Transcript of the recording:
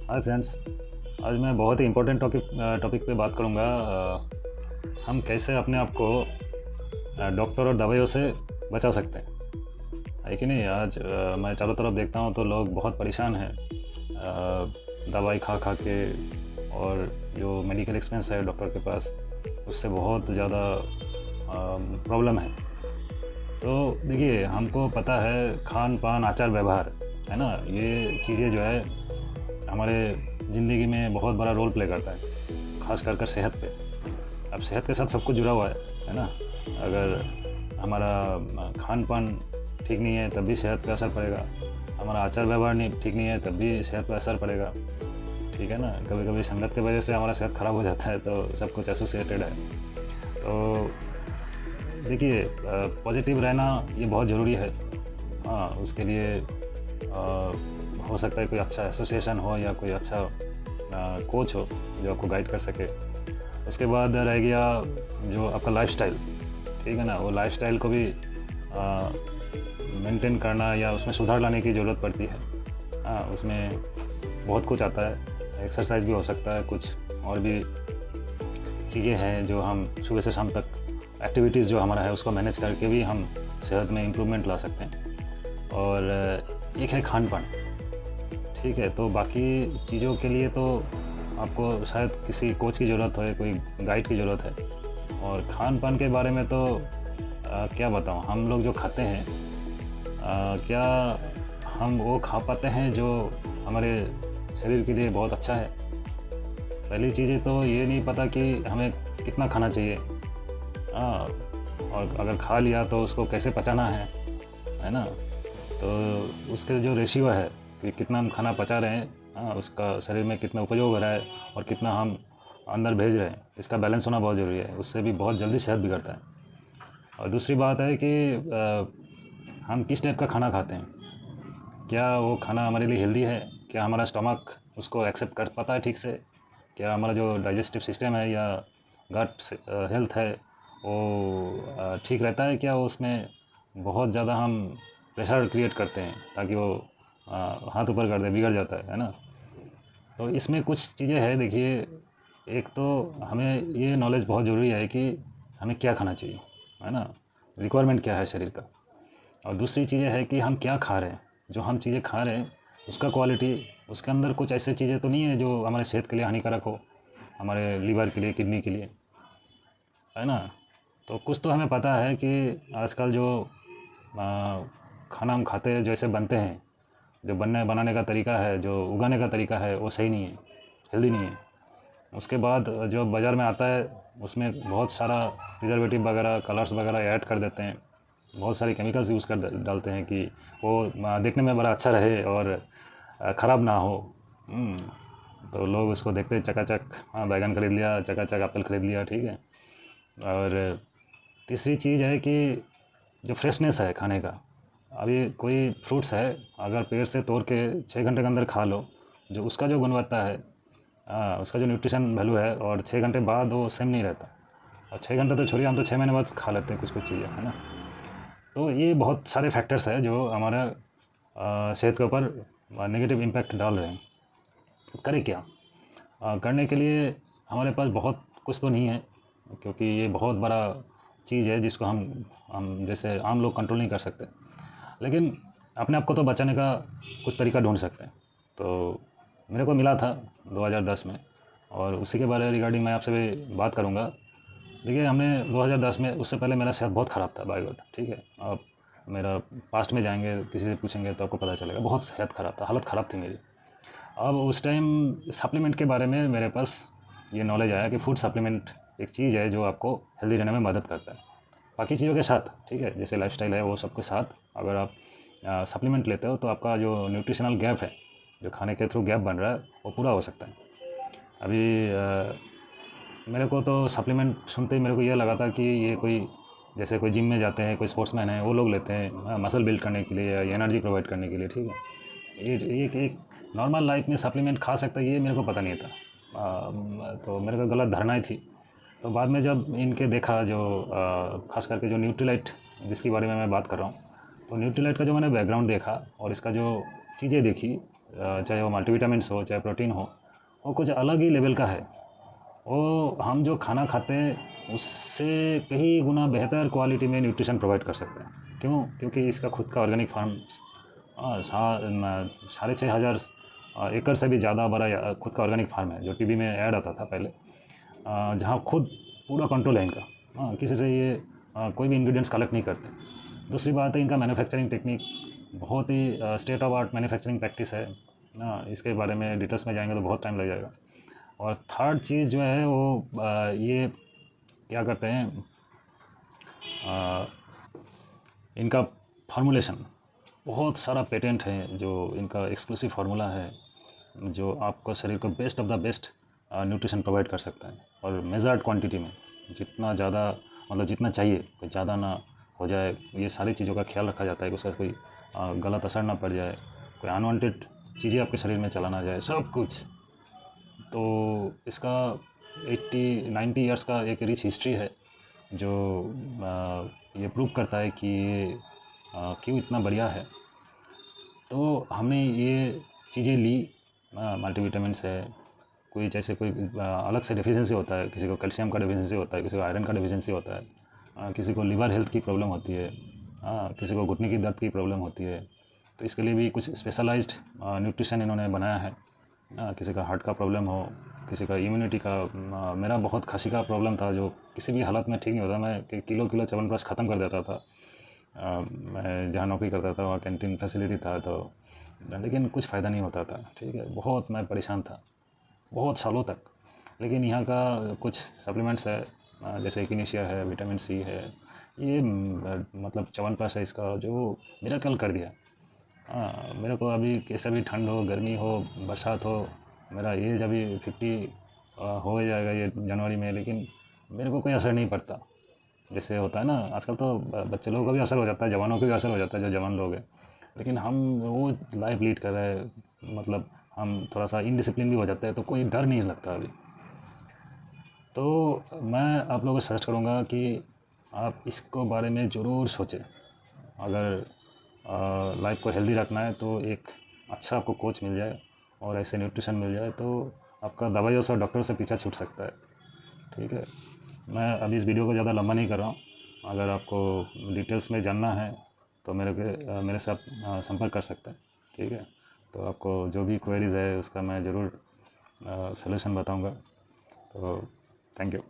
Hi friends. आज मैं बहुत ही इम्पोर्टेंट टॉपिक पे बात करूँगा। हम कैसे अपने आप को डॉक्टर और दवाइयों से बचा सकते हैं, है कि नहीं। आज मैं चारों तरफ देखता हूँ तो लोग बहुत परेशान हैं दवाई खा खा के, और जो मेडिकल एक्सपेंस है डॉक्टर के पास उससे बहुत ज़्यादा प्रॉब्लम है। तो देखिए, हमको पता है खान पान आचार व्यवहार, है ना, ये चीज़ें जो है हमारे ज़िंदगी में बहुत बड़ा रोल प्ले करता है, ख़ास कर सेहत पे। अब सेहत के साथ सब कुछ जुड़ा हुआ है ना। अगर हमारा खान पान ठीक नहीं है तब भी सेहत पे असर पड़ेगा, हमारा आचार व्यवहार नहीं ठीक नहीं है तब भी सेहत पे असर पड़ेगा, ठीक है ना। कभी कभी संगत की वजह से हमारा सेहत ख़राब हो जाता है, तो सब कुछ एसोसिएटेड है। तो देखिए, पॉजिटिव रहना ये बहुत ज़रूरी है। हाँ, उसके लिए हो सकता है कोई अच्छा एसोसिएशन हो या कोई अच्छा कोच हो जो आपको गाइड कर सके। उसके बाद रह गया जो आपका लाइफस्टाइल, ठीक है ना। वो लाइफस्टाइल को भी मेंटेन करना या उसमें सुधार लाने की ज़रूरत पड़ती है। हाँ, उसमें बहुत कुछ आता है। एक्सरसाइज भी हो सकता है, कुछ और भी चीज़ें हैं जो हम सुबह से शाम तक एक्टिविटीज़ जो हमारा है उसको मैनेज करके भी हम सेहत में इम्प्रूवमेंट ला सकते हैं। और एक है खान पान, ठीक है। तो बाकी चीज़ों के लिए तो आपको शायद किसी कोच की ज़रूरत है, कोई गाइड की ज़रूरत है। और खान पान के बारे में तो क्या बताऊँ, हम लोग जो खाते हैं क्या हम वो खा पाते हैं जो हमारे शरीर के लिए बहुत अच्छा है। पहली चीज़ें तो ये नहीं पता कि हमें कितना खाना चाहिए, हाँ, और अगर खा लिया तो उसको कैसे पचाना है ना। तो उसके जो रेशियो है कि कितना हम खाना पचा रहे हैं, हाँ, उसका शरीर में कितना उपयोग हो रहा है और कितना हम अंदर भेज रहे हैं, इसका बैलेंस होना बहुत ज़रूरी है। उससे भी बहुत जल्दी सेहत बिगड़ता है। और दूसरी बात है कि हम किस टाइप का खाना खाते हैं, क्या वो खाना हमारे लिए हेल्दी है, क्या हमारा स्टमक उसको एक्सेप्ट कर पाता है ठीक से, क्या हमारा जो डाइजेस्टिव सिस्टम है या गट हेल्थ है वो ठीक रहता है, क्या उसमें बहुत ज़्यादा हम प्रेशर क्रिएट करते हैं ताकि वो हाथ ऊपर कर दे, बिगड़ जाता है ना। तो इसमें कुछ चीज़ें हैं। देखिए, एक तो हमें ये नॉलेज बहुत ज़रूरी है कि हमें क्या खाना चाहिए, है ना, रिक्वायरमेंट क्या है शरीर का। और दूसरी चीज़ें है कि हम क्या खा रहे हैं, जो हम चीज़ें खा रहे हैं उसका क्वालिटी, उसके अंदर कुछ ऐसी चीज़ें तो नहीं है जो हमारे सेहत के लिए हानिकारक हो, हमारे लीवर के लिए, किडनी के लिए, है ना। तो कुछ तो हमें पता है कि आजकल जो खाना हम खाते हैं, जैसे बनते हैं, जो बनाने का तरीका है, जो उगाने का तरीका है, वो सही नहीं है, हेल्दी नहीं है। उसके बाद जो बाज़ार में आता है उसमें बहुत सारा प्रिजर्वेटिव वगैरह, कलर्स वगैरह ऐड कर देते हैं, बहुत सारे केमिकल्स यूज़ कर डालते हैं कि वो देखने में बड़ा अच्छा रहे और ख़राब ना हो। तो लोग उसको देखते हैं, चकाचक हाँ बैगन खरीद लिया, चकाचक एप्पल खरीद लिया, ठीक है। और तीसरी चीज़ है कि जो फ्रेशनेस है खाने का, अभी कोई फ्रूट्स है, अगर पेड़ से तोड़ के 6 घंटे के अंदर खा लो, जो उसका जो गुणवत्ता है, उसका जो न्यूट्रिशन वैल्यू है, और 6 घंटे बाद वो सेम नहीं रहता। और 6 घंटे तो छोड़िए, हम तो 6 महीने बाद खा लेते हैं कुछ कुछ चीज़ें, है ना। तो ये बहुत सारे फैक्टर्स हैं जो हमारा सेहत के ऊपर नेगेटिव इम्पैक्ट डाल रहे हैं। तो करें क्या? करने के लिए हमारे पास बहुत कुछ तो नहीं है, क्योंकि ये बहुत बड़ा चीज़ है जिसको हम जैसे आम लोग कंट्रोल नहीं कर सकते। लेकिन अपने आप को तो बचाने का कुछ तरीका ढूंढ सकते हैं। तो मेरे को मिला था 2010 में, और उसी के बारे रिगार्डिंग मैं आपसे भी बात करूंगा। देखिए, हमने 2010 में, उससे पहले मेरा सेहत बहुत ख़राब था, बाय गॉड, ठीक है। आप मेरा पास्ट में जाएंगे, किसी से पूछेंगे तो आपको पता चलेगा, बहुत सेहत ख़राब था, हालत ख़राब थी मेरी। अब उस टाइम सप्लीमेंट के बारे में मेरे पास ये नॉलेज आया कि फूड सप्लीमेंट एक चीज़ है जो आपको हेल्दी रहने में मदद करता है, बाकी चीज़ों के साथ, ठीक है, जैसे लाइफस्टाइल है वो सब के साथ। अगर आप सप्लीमेंट लेते हो तो आपका जो न्यूट्रिशनल गैप है, जो खाने के थ्रू गैप बन रहा है, वो पूरा हो सकता है। अभी मेरे को तो सप्लीमेंट सुनते ही मेरे को ये लगा था कि ये कोई, जैसे कोई जिम में जाते हैं, कोई स्पोर्ट्समैन है, वो लोग लेते हैं मसल बिल्ड करने के लिए या एनर्जी प्रोवाइड करने के लिए, ठीक है। ये एक नॉर्मल लाइफ में सप्लीमेंट खा सकता है, ये मेरे को पता नहीं था। तो मेरे को गलत धारणाएं थी। तो बाद में जब इनके देखा, जो खास करके जो न्यूट्रीलाइट जिसके बारे में मैं बात कर रहा हूँ, तो न्यूट्रीलाइट का जो मैंने बैकग्राउंड देखा और इसका जो चीज़ें देखी, चाहे वो मल्टीविटामिन्स हो, चाहे प्रोटीन हो, वो कुछ अलग ही लेवल का है। वो हम जो खाना खाते हैं उससे कई गुना बेहतर क्वालिटी में न्यूट्रिशन प्रोवाइड कर सकते हैं। क्यों? क्योंकि इसका खुद का ऑर्गेनिक फार्म 6,500 एकड़ से भी ज़्यादा बड़ा खुद का ऑर्गेनिक फार्म है, जो टीवी में ऐड आता था पहले, जहाँ खुद पूरा कंट्रोल है इनका। किसी से ये कोई भी इंग्रेडिएंट्स कलेक्ट नहीं करते। दूसरी बात है, इनका मैन्युफैक्चरिंग टेक्निक बहुत ही state of art manufacturing practice है ना। इसके बारे में डिटेल्स में जाएंगे तो बहुत टाइम लग जाएगा। और थर्ड चीज़ जो है वो ये क्या करते हैं, इनका फार्मूलेशन, बहुत सारा पेटेंट है जो इनका एक्सक्लूसिव फार्मूला है, जो आपको शरीर को best of the best nutrition provide कर सकता है। और मेजर्ड क्वांटिटी में, जितना ज़्यादा मतलब जितना चाहिए, कोई ज़्यादा ना हो जाए, ये सारी चीज़ों का ख्याल रखा जाता है कि उसका कोई गलत असर ना पड़ जाए, कोई अनवांटेड चीज़ें आपके शरीर में चला ना जाए, सब कुछ। तो इसका 80-90 ईयर्स का एक रिच हिस्ट्री है, जो ये प्रूव करता है कि ये क्यों इतना बढ़िया है। तो हमने ये चीज़ें ली, मल्टीविटामिन्स है, कोई जैसे कोई अलग से डेफिशिएंसी होता है, किसी को कैल्शियम का डेफिशिएंसी होता है, किसी को आयरन का डेफिशिएंसी होता है, किसी को लिवर हेल्थ की प्रॉब्लम होती है, किसी को घुटने की दर्द की प्रॉब्लम होती है। तो इसके लिए भी कुछ स्पेशलाइज्ड न्यूट्रिशन इन्होंने बनाया है। किसी का हार्ट का प्रॉब्लम हो, किसी का इम्यूनिटी का, मेरा बहुत खांसी का प्रॉब्लम था जो किसी भी हालत में ठीक नहीं होता। मैं किलो च्यवनप्राश ख़त्म कर देता था। मैं जहाँ नौकरी करता था वहाँ कैंटीन फैसिलिटी था, तो लेकिन कुछ फ़ायदा नहीं होता था। ठीक है, बहुत मैं परेशान था बहुत सालों तक। लेकिन यहाँ का कुछ सप्लीमेंट्स है, जैसे इकिनेशिया है, विटामिन सी है, ये मतलब च्यवनप्राश है, इसका जो मिरेकल कर दिया। मेरे को अभी कैसे भी ठंड हो, गर्मी हो, बरसात हो, मेरा एज अभी 50 हो जाएगा ये जनवरी में, लेकिन मेरे को कोई असर नहीं पड़ता। जैसे होता है ना आजकल, तो बच्चे लोगों का भी असर हो जाता है, जवानों का भी असर हो जाता है, जो जवान लोग हैं। लेकिन हम वो लाइफ लीड कर रहे हैं, मतलब हम थोड़ा सा इनडिसिप्लिन भी हो जाते हैं, तो कोई डर नहीं लगता अभी। तो मैं आप लोगों को सजेस्ट करूँगा कि आप इसको बारे में ज़रूर सोचें। अगर लाइफ को हेल्दी रखना है तो एक अच्छा आपको कोच मिल जाए और ऐसे न्यूट्रिशन मिल जाए, तो आपका दवाइयों से, डॉक्टर से पीछा छूट सकता है। ठीक है, मैं अभी इस वीडियो को ज़्यादा लंबा नहीं कर रहा हूँ। अगर आपको डिटेल्स में जानना है तो मेरे से आप संपर्क कर सकते हैं। ठीक है, तो आपको जो भी क्वेरीज़ है उसका मैं ज़रूर सॉल्यूशन बताऊंगा। तो थैंक यू।